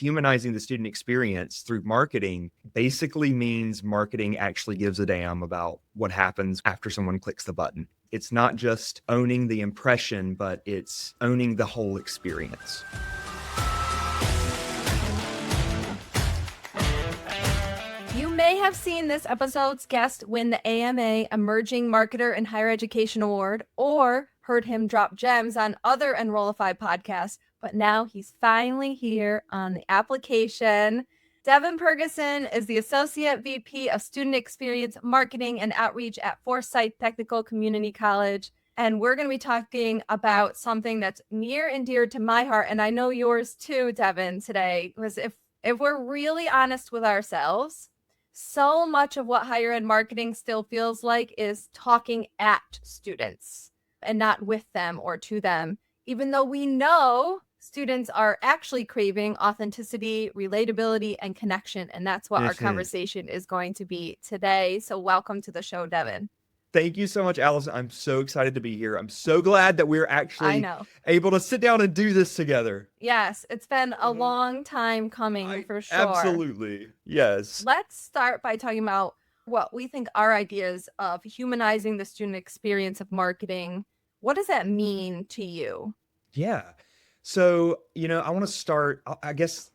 humanizing the student experience through marketing basically means marketing actually gives a damn about what happens after someone clicks the button. It's not just owning the impression, but it's owning the whole experience. You may have seen this episode's guest win the AMA Emerging Marketer in Higher Education Award, or heard him drop gems on other Enrollify podcasts, but now he's finally here on the application. Devin Purgason is the Associate VP of Student Experience Marketing and Outreach at Forsyth Technical Community College. And we're going to be talking about something that's near and dear to my heart, and I know yours too, Devin, today, because if we're really honest with ourselves, so much of what higher ed marketing still feels like is talking at students and not with them or to them, even though we know students are actually craving authenticity, relatability, and connection. And that's what our conversation is going to be today. So welcome to the show, Devin. Thank you so much, Allison. I'm so excited to be here. I'm so glad that we're actually able to sit down and do this together. Yes, it's been a long time coming for sure. Absolutely. Yes. Let's start by talking about what we think are ideas of humanizing the student experience of marketing. What does that mean to you? Yeah. So, I want to start, I guess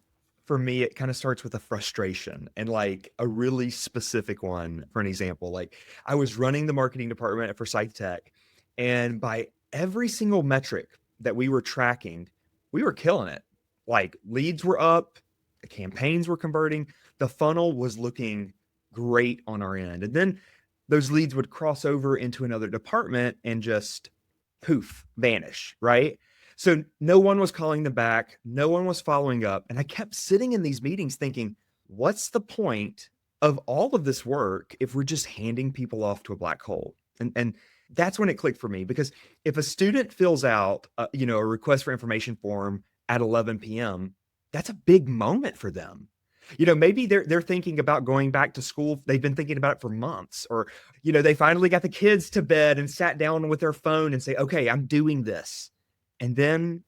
for me, it kind of starts with a frustration and like a really specific one. For an example, like I was running the marketing department at Forsyth Tech, and by every single metric that we were tracking, we were killing it. Like leads were up, the campaigns were converting, the funnel was looking great on our end. And then those leads would cross over into another department and just poof, vanish, right? So no one was calling them back. No one was following up. And I kept sitting in these meetings thinking, what's the point of all of this work if we're just handing people off to a black hole? And that's when it clicked for me, because if a student fills out, a request for information form at 11 p.m., that's a big moment for them. Maybe they're thinking about going back to school. They've been thinking about it for months, or, they finally got the kids to bed and sat down with their phone and say, okay, I'm doing this. And then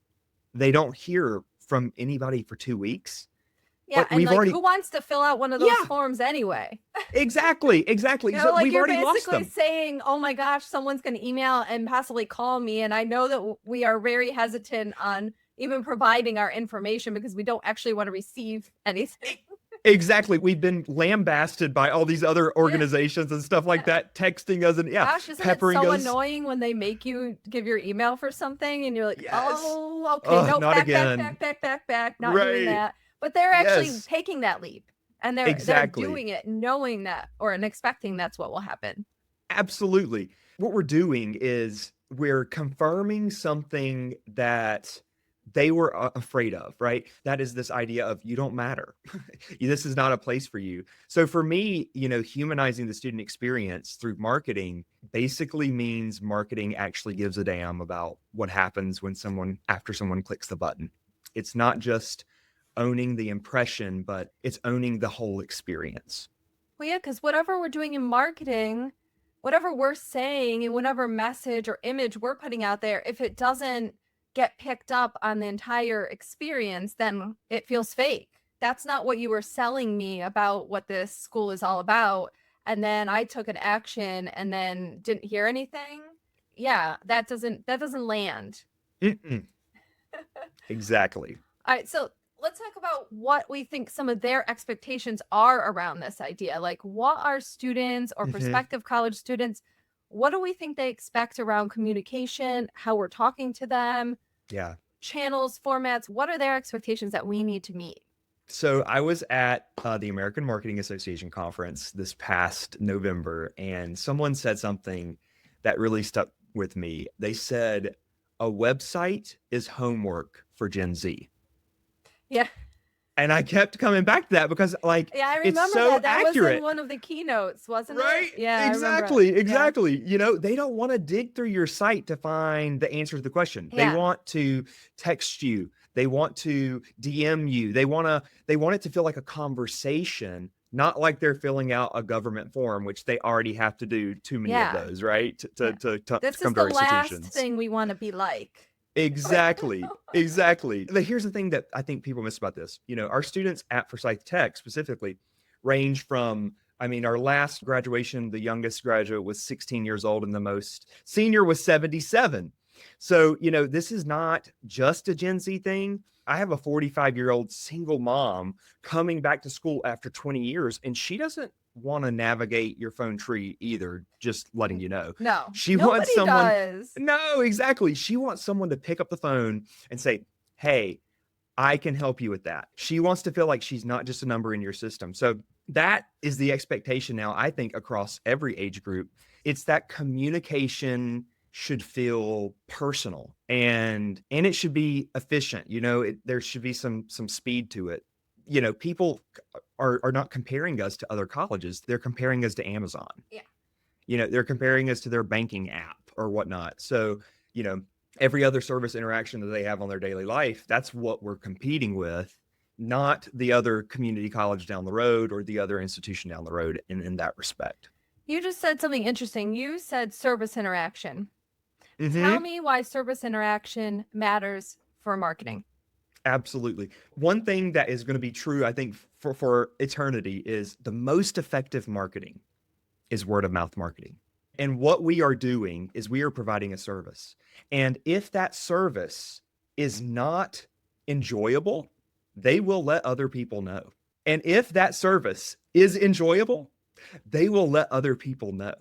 they don't hear from anybody for 2 weeks. Yeah, and who wants to fill out one of those forms anyway? Exactly. So we've you're already lost them. Basically saying, oh my gosh, someone's going to email and possibly call me. And I know that we are very hesitant on even providing our information because we don't actually want to receive anything. Exactly. We've been lambasted by all these other organizations and stuff like that, texting us and Gosh, isn't it so annoying when they make you give your email for something and you're like, oh, okay, no, not back, again. back, not doing that. But they're actually taking that leap, and they're doing it knowing that or expecting that's what will happen. Absolutely. What we're doing is we're confirming something that they were afraid of, right? That is this idea of you don't matter. This is not a place for you. So for me, humanizing the student experience through marketing basically means marketing actually gives a damn about what happens after someone clicks the button. It's not just owning the impression, but it's owning the whole experience. Well, yeah, because whatever we're doing in marketing, whatever we're saying and whatever message or image we're putting out there, if it doesn't get picked up on the entire experience, then it feels fake. That's not what you were selling me about what this school is all about. And then I took an action and then didn't hear anything. Yeah, that doesn't land. Exactly. All right, so let's talk about what we think some of their expectations are around this idea. Like, what are students or prospective college students, what do we think they expect around communication, how we're talking to them? Yeah. Channels, formats, what are their expectations that we need to meet? So I was at the American Marketing Association conference this past November, and someone said something that really stuck with me. They said, a website is homework for Gen Z. Yeah. And I kept coming back to that because I remember it's so that. That accurate. was in one of the keynotes, wasn't right? it? Yeah, exactly. Yeah. They don't want to dig through your site to find the answer to the question. Yeah. They want to text you. They want to DM you. They want it to feel like a conversation, not like they're filling out a government form, which they already have to do too many of those, right? To this come is to our the last institutions. thing we want to be like. Exactly. Exactly. But here's the thing that I think people miss about this. Our students at Forsyth Tech specifically range from, I mean, our last graduation, the youngest graduate was 16 years old and the most senior was 77. So, this is not just a Gen Z thing. I have a 45-year-old single mom coming back to school after 20 years, and she doesn't want to navigate your phone tree either, just letting you know. No, She wants nobody someone does. No, exactly. She wants someone to pick up the phone and say, "Hey, I can help you with that." She wants to feel like she's not just a number in your system. So that is the expectation now, I think, across every age group. It's that communication should feel personal and it should be efficient. There should be some speed to it. People are not comparing us to other colleges. They're comparing us to Amazon. Yeah. They're comparing us to their banking app or whatnot. So, you know, every other service interaction that they have on their daily life, that's what we're competing with, not the other community college down the road or the other institution down the road in that respect. You just said something interesting. You said service interaction. Tell Mm-hmm. me why service interaction matters for marketing. Absolutely. One thing that is going to be true, I think, for eternity is the most effective marketing is word of mouth marketing. And what we are doing is we are providing a service. And if that service is not enjoyable, they will let other people know. And if that service is enjoyable, they will let other people know.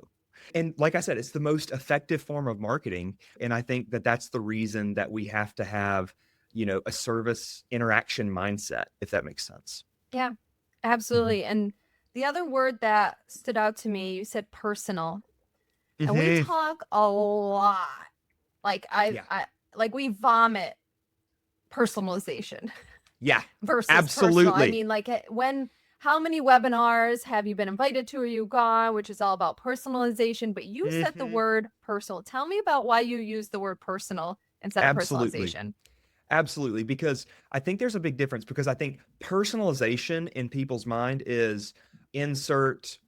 And like I said, it's the most effective form of marketing. And I think that that's the reason that we have to have, a service interaction mindset, if that makes sense. Yeah, absolutely. And the other word that stood out to me, you said personal. And we Mm-hmm. talk a lot. Like Yeah. like we vomit personalization Yeah. versus personal. I Absolutely. mean, like how many webinars have you been invited to or you gone, which is all about personalization, but you said the Mhm. word personal. Tell me about why you use the word personal instead of Absolutely. personalization. Absolutely. Because I think there's a big difference because I think personalization in people's mind is insert,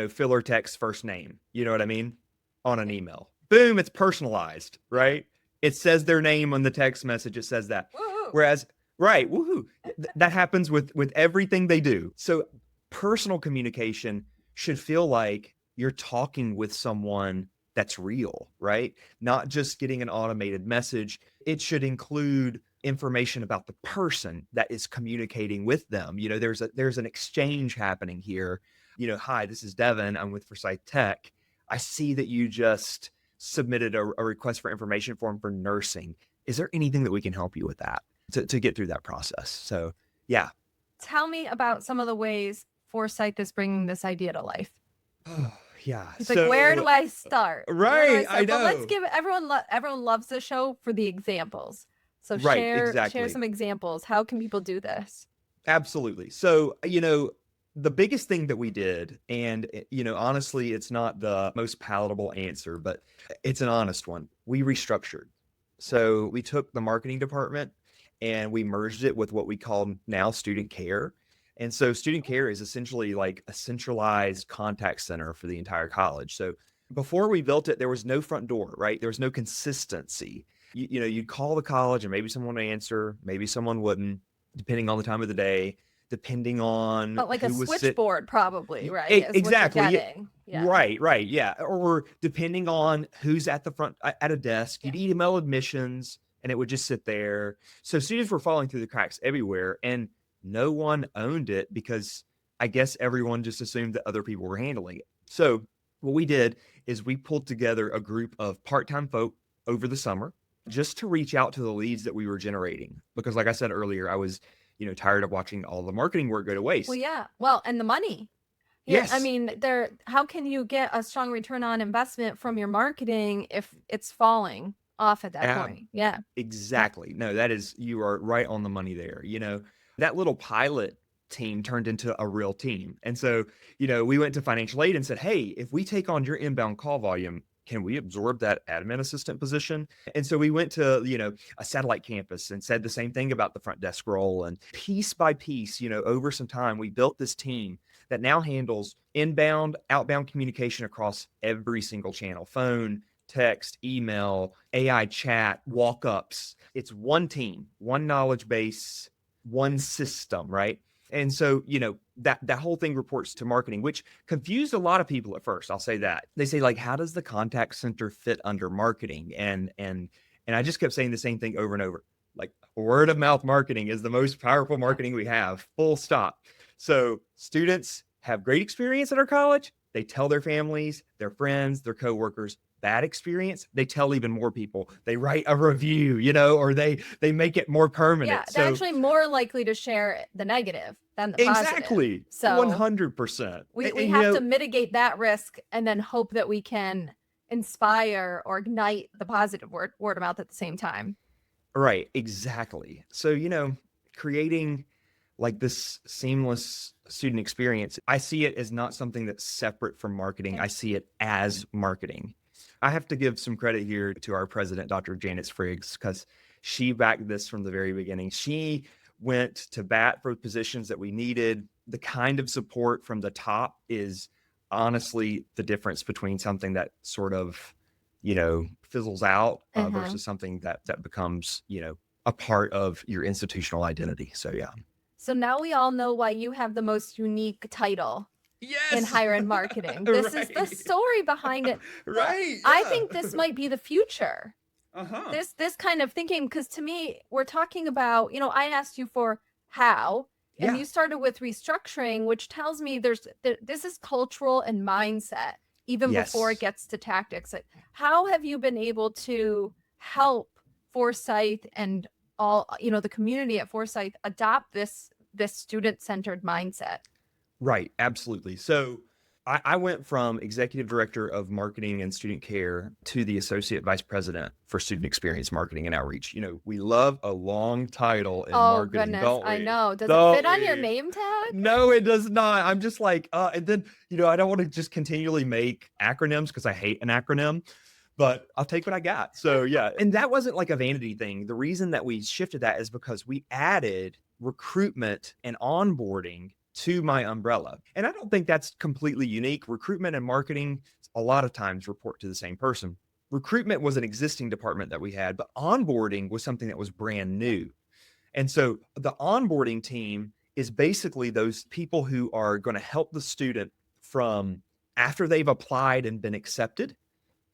filler text first name. You know what I mean? On an email. Boom, it's personalized, right? It says their name on the text message. It says that. Woo-hoo. Whereas, right, woohoo, that happens with everything they do. So personal communication should feel like you're talking with someone that's real, right? Not just getting an automated message. It should include information about the person that is communicating with them. There's an exchange happening here. Hi, this is Devin. I'm with Forsyth Tech. I see that you just submitted a request for information form for nursing. Is there anything that we can help you with that to get through that process? So, yeah. Tell me about some of the ways Forsyth is bringing this idea to life. Oh, yeah. It's like, where do So, I start? Where do I right, I start? But let's know. give everyone loves the show for the examples. So Right, share exactly. some examples. How can people do this? Absolutely. So, the biggest thing that we did, and, honestly, it's not the most palatable answer, but it's an honest one. We restructured. So, we took the marketing department and we merged it with what we call now student care. And so, student care is essentially like a centralized contact center for the entire college. So, before we built it, there was no front door, right? There was no consistency. You'd call the college and maybe someone would answer, maybe someone wouldn't, depending on the time of the day, depending on But like a who was sit. switchboard, probably, right? Is what you're Exactly. getting. Yeah. Right. Yeah. Or depending on who's at the front at a desk, you'd email admissions and it would just sit there. So students were falling through the cracks everywhere and no one owned it because I guess everyone just assumed that other people were handling it. So what we did is we pulled together a group of part-time folk over the summer just to reach out to the leads that we were generating. Because like I said earlier, I was, tired of watching all the marketing work go to waste. Well, yeah. Well, and the money. Yeah, I Yes. mean, how can you get a strong return on investment from your marketing if it's falling off at that point? Yeah. Exactly. No, you are right on the money there. That little pilot team turned into a real team. And so, we went to financial aid and said, hey, if we take on your inbound call volume, can we absorb that admin assistant position? And so we went to, a satellite campus and said the same thing about the front desk role. And piece by piece, over some time, we built this team that now handles inbound, outbound communication across every single channel, phone, text, email, AI chat, walk-ups. It's one team, one knowledge base, one system, right? And so, that whole thing reports to marketing, which confused a lot of people at first. I'll say that. They say, like, how does the contact center fit under marketing? And I just kept saying the same thing over and over. Like, word of mouth marketing is the most powerful marketing we have, full stop. So students have great experience at our college. They tell their families, their friends, their coworkers. Bad experience, they tell even more people. They write a review, or they make it more Yeah, permanent. they're So actually more likely to share the negative than the positive. exactly, So 100%. we have to mitigate that risk and then hope that we can inspire or ignite the positive word of mouth at the same time. Right, exactly. So, creating like this seamless student experience, I see it as not something that's separate from marketing. I see it as marketing. I have to give some credit here to our president, Dr. Janice Friggs, because she backed this from the very beginning. She went to bat for positions that we needed. The kind of support from the top is honestly the difference between something that sort of, fizzles out versus something that becomes, a part of your institutional identity. So, yeah. So now we all know why you have the most unique title in higher ed marketing. This is the story behind it. Right. I think this might be the future. Uh-huh. This kind of thinking, because to me, we're talking about, I asked you for how, and you started with restructuring, which tells me this is cultural and mindset, even before it gets to tactics. Like, how have you been able to help Forsyth and all, the community at Forsyth adopt this student-centered mindset? Right. Absolutely. So I went from executive director of marketing and student care to the associate vice president for student experience marketing and outreach. We love a long title in marketing, don't we? I know. Does it fit on your name tag? No, it does not. I'm just like, and then, I don't want to just continually make acronyms because I hate an acronym, but I'll take what I got. So yeah. And that wasn't like a vanity thing. The reason that we shifted that is because we added recruitment and onboarding to my umbrella. And I don't think that's completely unique. Recruitment and marketing a lot of times report to the same person. Recruitment was an existing department that we had, but onboarding was something that was brand new. And so the onboarding team is basically those people who are going to help the student from after they've applied and been accepted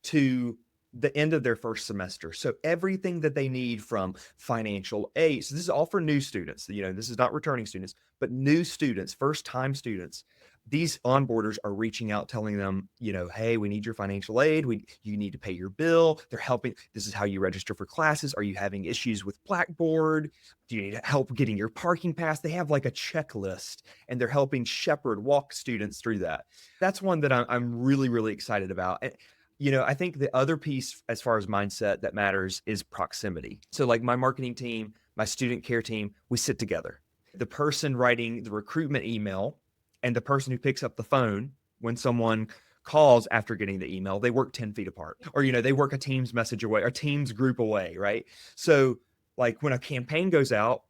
to the end of their first semester. So everything that they need from financial aid. So this is all for new students. This is not returning students, but new students, first time students. These onboarders are reaching out, telling them, hey, we need your financial aid. You need to pay your bill. They're helping. This is how you register for classes. Are you having issues with Blackboard? Do you need help getting your parking pass? They have like a checklist, and they're helping walk students through that. That's one that I'm really, really excited about. I think the other piece as far as mindset that matters is proximity. So like my marketing team, my student care team, we sit together. The person writing the recruitment email and the person who picks up the phone when someone calls after getting the email, they work 10 feet apart, or, they work a Teams message away or Teams group away, right? So like when a campaign goes out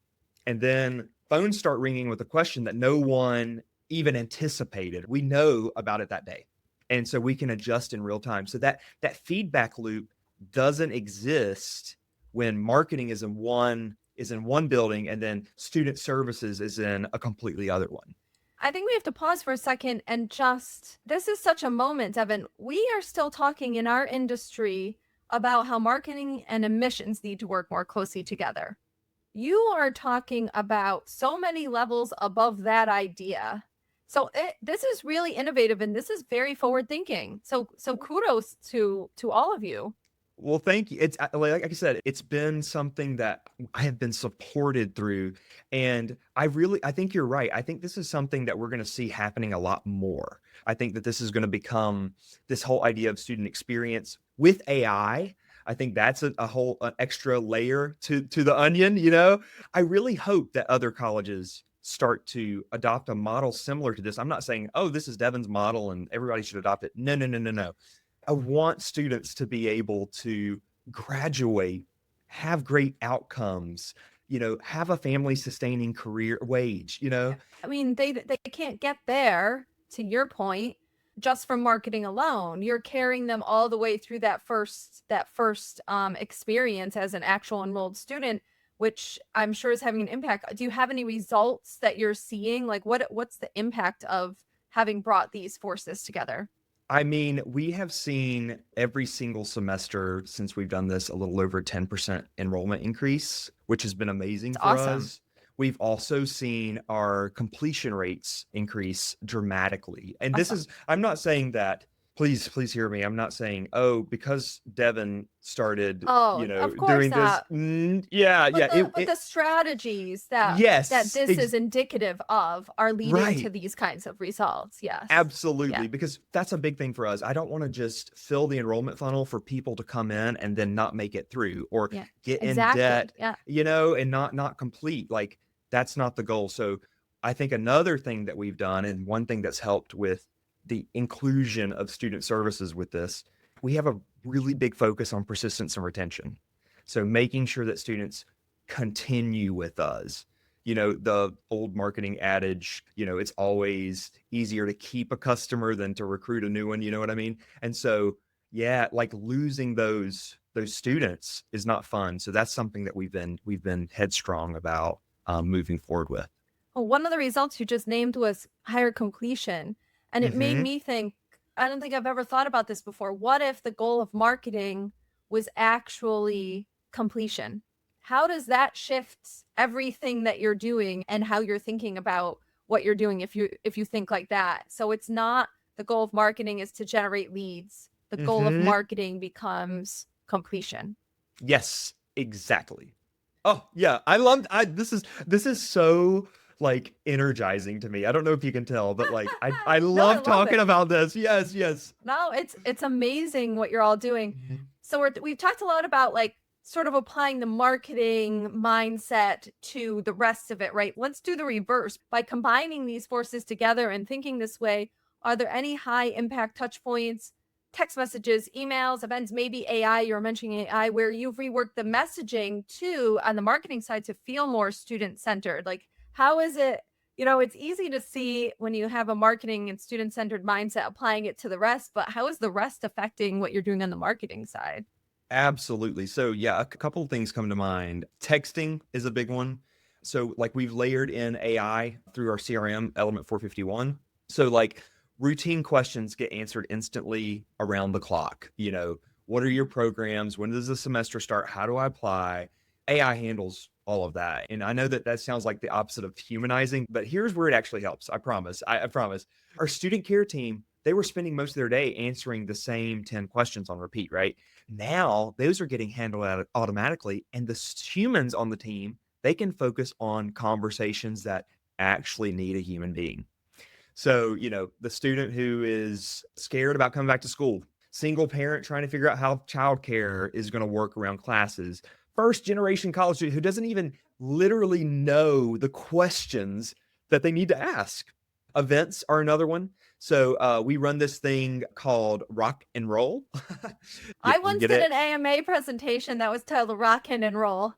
and then phones start ringing with a question that no one even anticipated, we know about it that day. And so we can adjust in real time. So that feedback loop doesn't exist when marketing is in one building and then student services is in a completely other one. I think we have to pause for a second and this is such a moment, Devin. We are still talking in our industry about how marketing and admissions need to work more closely together. You are talking about so many levels above that idea. So this is really innovative, and this is very forward thinking. So kudos to all of you. Well, thank you. It's like I said, it's been something that I have been supported through. And I think you're right. I think this is something that we're going to see happening a lot more. I think that this is going to become this whole idea of student experience with AI. I think that's an extra layer to the onion. I really hope that other colleges start to adopt a model similar to this. I'm not saying, oh, this is Devin's model and everybody should adopt it. No. I want students to be able to graduate, have great outcomes, have a family sustaining career wage, I mean, they can't get there, to your point, just from marketing alone. You're carrying them all the way through that first experience as an actual enrolled student, which I'm sure is having an impact. Do you have any results that you're seeing? Like what's the impact of having brought these forces together? I mean, we have seen every single semester since we've done this a little over 10% enrollment increase, which has been amazing It's for awesome. us. We've also seen our completion rates increase dramatically. And this Awesome. is, I'm not saying that, please hear me. I'm not saying, oh, because Devin started, Oh, of course doing this. not. Yeah, But yeah. the strategies that Yes, this is indicative of are leading to right. these kinds of results. Yes. Yeah. Absolutely, because that's a big thing for us. I don't want to just fill the enrollment funnel for people to come in and then not make it through or Yeah. get in Exactly. debt, Yeah. and not complete. Like that's not the goal. So I think another thing that we've done and one thing that's helped with the inclusion of student services with this, we have a really big focus on persistence and retention. So making sure that students continue with us, the old marketing adage, it's always easier to keep a customer than to recruit a new one, you know what I mean? And so, yeah, like losing those students is not fun. So that's something that we've been headstrong about moving forward with. Well, one of the results you just named was higher completion. And it made Hmm. me think, I don't think I've ever thought about this before. What if the goal of marketing was actually completion? How does that shift everything that you're doing and how you're thinking about what you're doing if you think like that? So it's not the goal of marketing is to generate leads. The goal of Hmm. marketing becomes completion. Yes, exactly. Oh yeah, I loved. This is so like energizing to me. I don't know if you can tell, but like I No, I love love talking it. about this. Yes, yes. No, it's amazing what you're all doing. Mhm. So we've talked a lot about like sort of applying the marketing mindset to the rest of it, right? Let's do the reverse. By combining these forces together and thinking this way, are there any high impact touch points, text messages, emails, events, maybe AI, you're mentioning AI, where you've reworked the messaging too on the marketing side to feel more student centered? Like, how is it? It's easy to see when you have a marketing and student centered mindset applying it to the rest, but how is the rest affecting what you're doing on the marketing side? Absolutely. So yeah, a couple of things come to mind. Texting is a big one. So like we've layered in AI through our CRM element 451. So like routine questions get answered instantly around the clock. What are your programs? When does the semester start? How do I apply? AI handles all of that. And I know that that sounds like the opposite of humanizing, but here's where it actually helps. I promise. I promise. Our student care team, they were spending most of their day answering the same 10 questions on repeat, right? Now those are getting handled out automatically, and the humans on the team, they can focus on conversations that actually need a human being. So, the student who is scared about coming back to school, single parent trying to figure out how childcare is going to work around classes, first generation college student who doesn't even literally know the questions that they need to ask. Events are another one. So we run this thing called Rock and Roll. Yeah, I you once get did it? an AMA presentation that was titled Rock and Roll.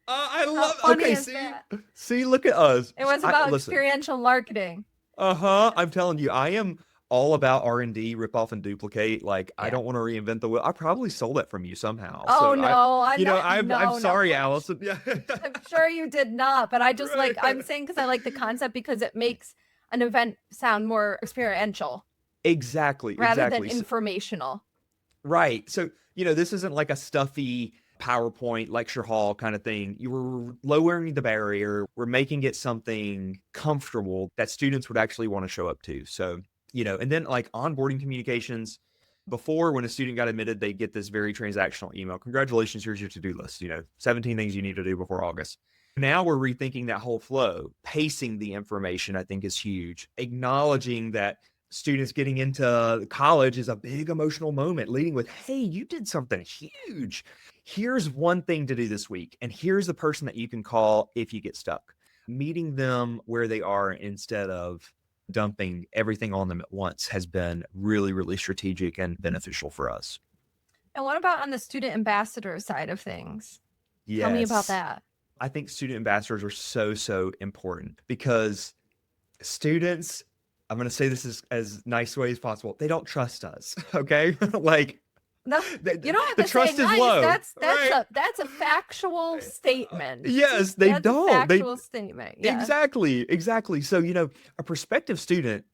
I How love. funny Okay, is see, that? see, look at us. It was about Listen. experiential marketing. Uh-huh. Yeah. I'm telling you, I am all about R&D, rip off and duplicate. Like, I Yeah. don't want to reinvent the wheel. I probably sold it from you somehow. Oh So no, I'm not. I'm No, no. sorry, Allison. Yeah. I'm sure you did not, but I just like I'm Right. saying because I like the concept because it makes an event sound more experiential Exactly, rather than exactly. informational. Right. So, this isn't like a stuffy PowerPoint lecture hall kind of thing. You were lowering the barrier. We're making it something comfortable that students would actually want to show up to. So, and then like onboarding communications. Before, when a student got admitted, they get this very transactional email. Congratulations, here's your to-do list. 17 things you need to do before August. Now we're rethinking that whole flow. Pacing the information, I think, is huge. Acknowledging that students getting into college is a big emotional moment, leading with, hey, you did something huge. Here's one thing to do this week. And here's the person that you can call if you get stuck. Meeting them where they are instead of dumping everything on them at once has been really, really strategic and beneficial for us. And what about on the student ambassador side of things? Tell me about Yes. that. I think student ambassadors are so, so important because students I'm going to say this as nice way as possible. They don't trust us. Okay. Like No, you don't have the to say trust is nice. low. Right. That's a factual statement. Yes, they That's a don't. They factual statement. Yeah. exactly, exactly. So, a prospective student,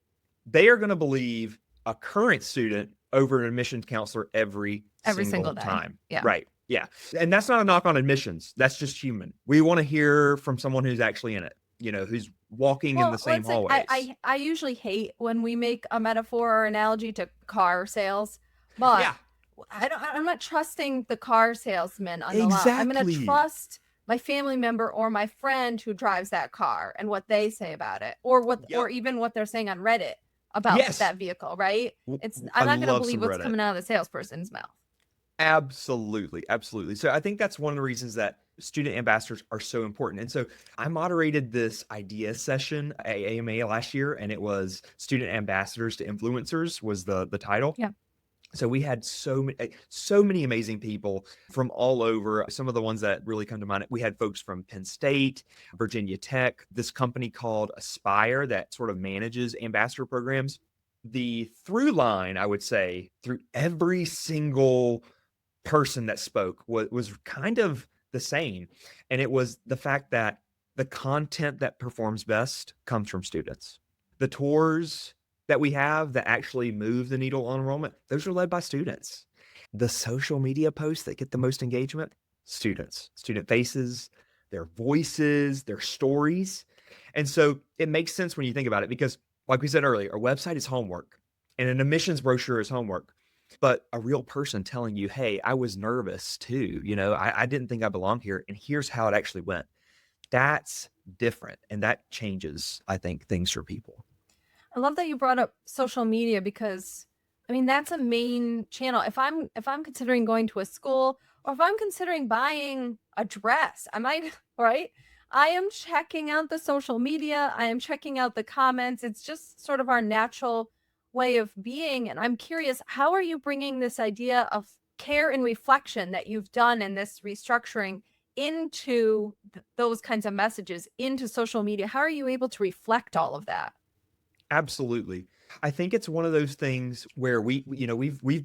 they are going to believe a current student over an admissions counselor every Single single day. time. Yeah. Right. Yeah. And that's not a knock on admissions. That's just human. We want to hear from someone who's actually in it, who's walking in the same listen, hallways. I usually hate when we make a metaphor or analogy to car sales, but Yeah, I'm not trusting the car salesman on the lot. I'm going to exactly. trust my family member or my friend who drives that car and what they say about it, or or Yep. even what they're saying on Reddit about Yes. that vehicle, right? I I'm not going to love believe some what's Reddit. coming out of the salesperson's mouth. Absolutely. Absolutely. So I think that's one of the reasons that student ambassadors are so important. And so I moderated this idea session at AMA last year, and it was Student Ambassadors to Influencers was the title. Yeah. So we had so many amazing people from all over. Some of the ones that really come to mind, we had folks from Penn State, Virginia Tech, this company called Aspire that sort of manages ambassador programs. The through line, I would say, through every single person that spoke was kind of the same. And it was the fact that the content that performs best comes from students. The tours that we have that actually move the needle on enrollment, those are led by students. The social media posts that get the most engagement, students, student faces, their voices, their stories. And so it makes sense when you think about it because, like we said earlier, our website is homework and an admissions brochure is homework. But a real person telling you, hey, I was nervous too. I didn't think I belonged here. And here's how it actually went. That's different. And that changes, I think, things for people. I love that you brought up social media because I mean that's a main channel. If I'm considering going to a school or if I'm considering buying a dress, I might right? I am checking out the social media. I am checking out the comments. It's just sort of our natural way of being. And I'm curious, how are you bringing this idea of care and reflection that you've done in this restructuring into those kinds of messages into social media? How are you able to reflect all of that? Absolutely. I think it's one of those things where we've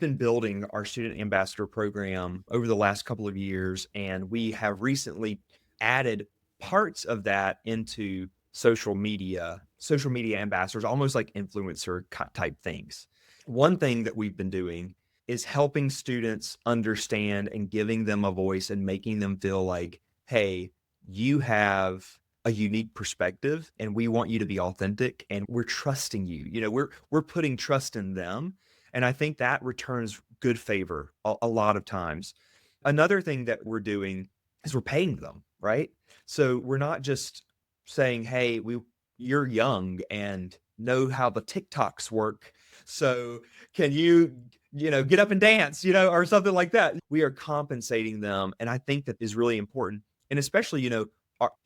been building our student ambassador program over the last couple of years, and we have recently added parts of that into social media ambassadors, almost like influencer type things. One thing that we've been doing is helping students understand and giving them a voice and making them feel like, hey, you have a unique perspective and we want you to be authentic and we're trusting you. We're putting trust in them. And I think that returns good favor a lot of times. Another thing that we're doing is we're paying them, right? So we're not just saying, hey, you're young and know how the TikToks work. So can you get up and dance, or something like that. We are compensating them. And I think that is really important. And especially,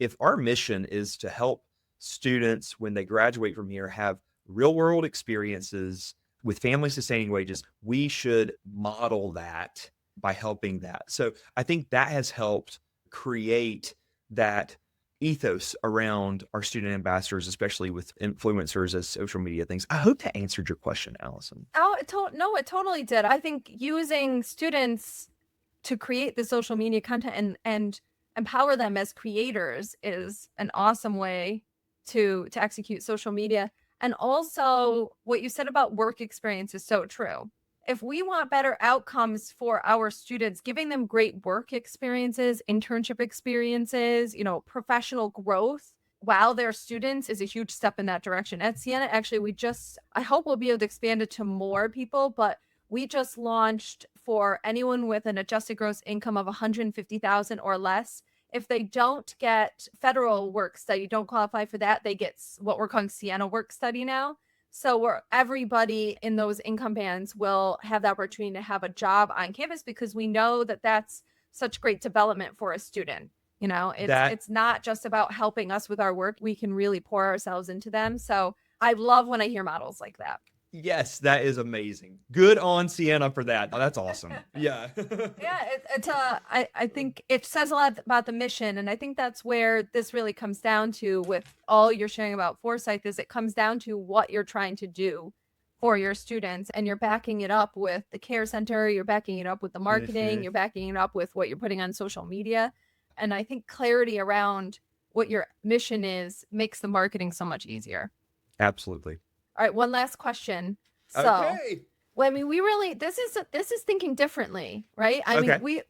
if our mission is to help students when they graduate from here have real world experiences with family sustaining wages, we should model that by helping that. So I think that has helped create that ethos around our student ambassadors, especially with influencers as social media things. I hope that answered your question, Allison. Oh, no, it totally did. I think using students to create the social media content and empower them as creators is an awesome way to execute social media. And also what you said about work experience is so true. If we want better outcomes for our students, giving them great work experiences, internship experiences, professional growth while they're students is a huge step in that direction. At Siena, actually, I hope we'll be able to expand it to more people, but we just launched for anyone with an adjusted gross income of 150,000 or less. If they don't get federal work study, don't qualify for that, they get what we're calling Siena work study now. So everybody in those income bands will have the opportunity to have a job on campus because we know that that's such great development for a student. It's not just about helping us with our work. We can really pour ourselves into them. So I love when I hear models like that. Yes, that is amazing. Good on Sienna for that. Oh, that's awesome. Yeah. Yeah, I think it says a lot about the mission, and I think that's where this really comes down to with all you're sharing about Forsyth is it comes down to what you're trying to do for your students, and you're backing it up with the care center, you're backing it up with the marketing, Mhm. you're backing it up with what you're putting on social media, and I think clarity around what your mission is makes the marketing so much easier. Absolutely. All right, one last question. So, Okay. well, I mean, we really this is thinking differently, right? I mean, Okay.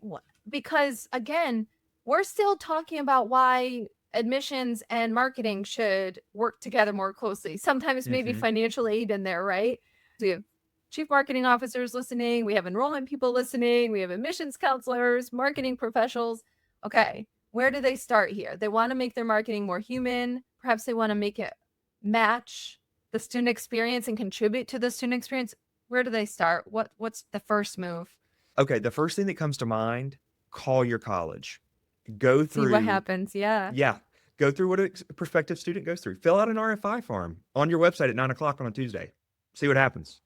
because again, we're still talking about why admissions and marketing should work together more closely. Sometimes maybe Mhm. financial aid in there, right? So we have chief marketing officers listening, we have enrollment people listening, we have admissions counselors, marketing professionals. Okay, where do they start here? They want to make their marketing more human. Perhaps they want to make it match the student experience and contribute to the student experience. Where do they start? What's the first move? Okay, the first thing that comes to mind, call your college. Go See what through happens. Yeah. Yeah, go through what a prospective student goes through. Fill out an RFI form on your website at 9 o'clock on a Tuesday. See what happens.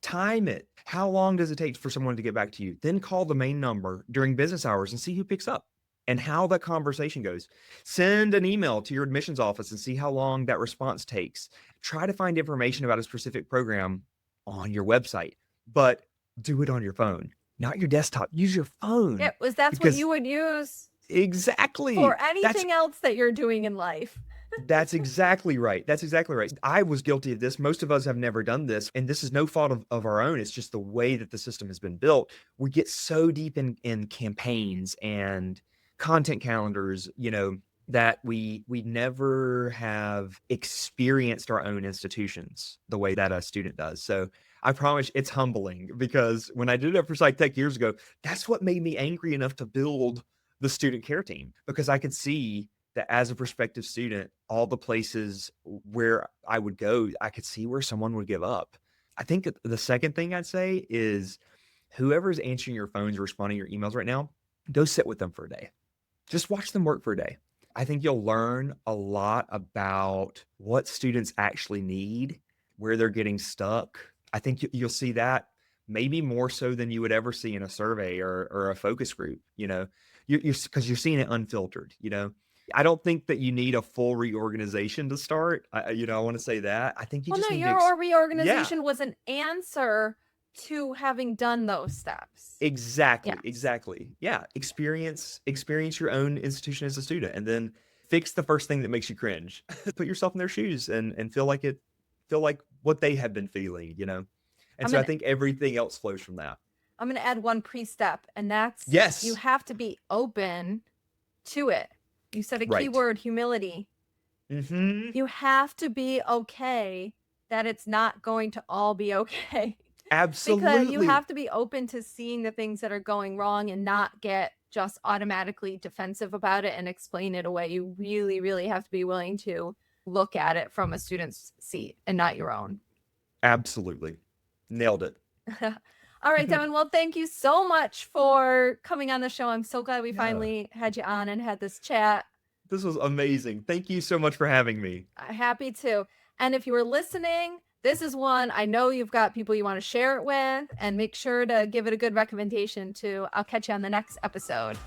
Time it. How long does it take for someone to get back to you? Then call the main number during business hours and see who picks up and how that conversation goes. Send an email to your admissions office and see how long that response takes. Try to find information about a specific program on your website, but do it on your phone, not your desktop. Use your Yeah, phone that's what you because would use exactly for that's anything else that you're doing in life. that's exactly right. That's exactly right. I was guilty of this. Most of us have never done this. And this is no fault of our own. It's just the way that the system has been built. We get so deep in campaigns and content calendars, that we never have experienced our own institutions the way that a student does. So I promise it's humbling because when I did it for Psych Tech years ago, that's what made me angry enough to build the student care team because I could see that as a prospective student, all the places where I would go, I could see where someone would give up. I think the second thing I'd say is whoever's answering your phones or responding to your emails right now, go sit with them for a day. Just watch them work for a day. I think you'll learn a lot about what students actually need, where they're getting stuck. I think you'll see that maybe more so than you would ever see in a survey or a focus group, because you're seeing it unfiltered. I don't think that you need a full reorganization to start. I want to say that. I think you Well, just no, need to, your yeah, reorganization was an answer to having done those steps. exactly, Yes. exactly. Yeah, experience your own institution as a student, and then fix the first thing that makes you cringe. Put yourself in their shoes and feel like what they have been feeling. And I'm so I gonna think everything else flows from that. I'm gonna add one pre-step, and that's you Yes, have to be open to it. You said a right. keyword, humility. Hmm. You have to be okay that it's not going to all be okay. Because you Absolutely. have to be open to seeing the things that are going wrong and not get just automatically defensive about it and explain it away. You really, really have to be willing to look at it from a student's seat and not your own. Absolutely. Nailed it. All right, Devin. Well, thank you so much for coming on the show. I'm so glad we Yeah. finally had you on and had this chat. This was amazing. Thank you so much for having me. Happy to. And if you were listening, this is one I know you've got people you want to share it with, and make sure to give it a good recommendation to. I'll catch you on the next episode.